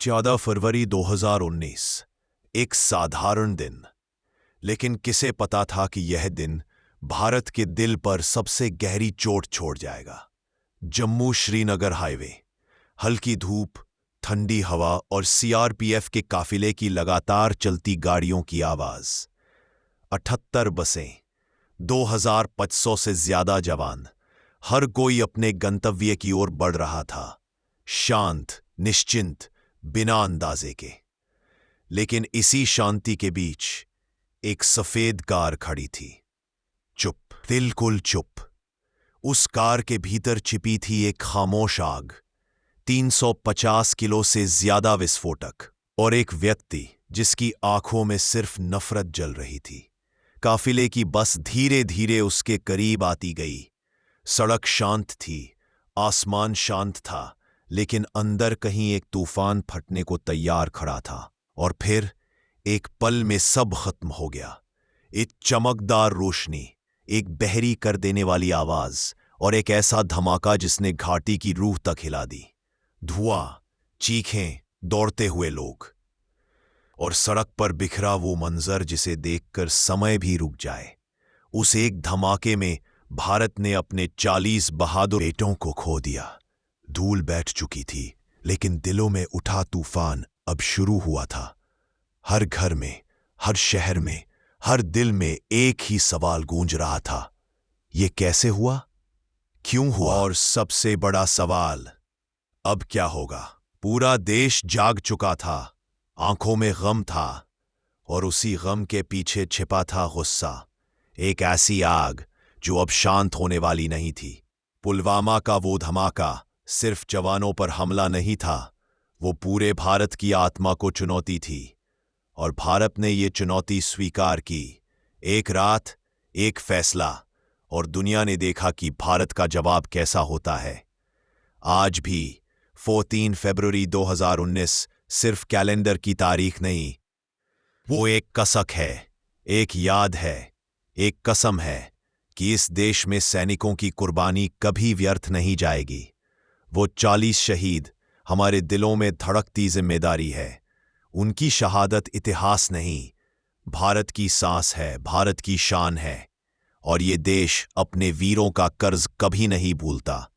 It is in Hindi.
14 फरवरी 2019 एक साधारण दिन, लेकिन किसे पता था कि यह दिन भारत के दिल पर सबसे गहरी चोट छोड़ जाएगा। जम्मू श्रीनगर हाईवे, हल्की धूप, ठंडी हवा और सीआरपीएफ के काफिले की लगातार चलती गाड़ियों की आवाज। 78 बसें, 2500 से ज्यादा जवान, हर कोई अपने गंतव्य की ओर बढ़ रहा था, शांत, निश्चिंत, बिना अंदाजे के। लेकिन इसी शांति के बीच एक सफेद कार खड़ी थी। चुप, बिल्कुल चुप। उस कार के भीतर छिपी थी एक खामोश आग, 350 किलो से ज्यादा विस्फोटक, और एक व्यक्ति जिसकी आंखों में सिर्फ नफरत जल रही थी। काफिले की बस धीरे धीरे उसके करीब आती गई। सड़क शांत थी, आसमान शांत था, लेकिन अंदर कहीं एक तूफान फटने को तैयार खड़ा था। और फिर एक पल में सब खत्म हो गया। एक चमकदार रोशनी, एक बहरी कर देने वाली आवाज और एक ऐसा धमाका जिसने घाटी की रूह तक हिला दी। धुआं, चीखें, दौड़ते हुए लोग, और सड़क पर बिखरा वो मंजर जिसे देखकर समय भी रुक जाए। उस एक धमाके में भारत ने अपने 40 बहादुर बेटों को खो दिया। धूल बैठ चुकी थी, लेकिन दिलों में उठा तूफान अब शुरू हुआ था। हर घर में, हर शहर में, हर दिल में एक ही सवाल गूंज रहा था, ये कैसे हुआ, क्यों हुआ, और सबसे बड़ा सवाल, अब क्या होगा। पूरा देश जाग चुका था, आंखों में गम था, और उसी गम के पीछे छिपा था गुस्सा। एक ऐसी आग जो अब शांत होने वाली नहीं थी। पुलवामा का वो धमाका सिर्फ जवानों पर हमला नहीं था, वो पूरे भारत की आत्मा को चुनौती थी। और भारत ने ये चुनौती स्वीकार की। एक रात, एक फैसला, और दुनिया ने देखा कि भारत का जवाब कैसा होता है। आज भी 14 फरवरी 2019 सिर्फ कैलेंडर की तारीख नहीं, वो एक कसक है, एक याद है, एक कसम है कि इस देश में सैनिकों की कुर्बानी कभी व्यर्थ नहीं जाएगी। वो 40 शहीद हमारे दिलों में धड़कती जिम्मेदारी है। उनकी शहादत इतिहास नहीं, भारत की सांस है, भारत की शान है। और ये देश अपने वीरों का कर्ज कभी नहीं भूलता।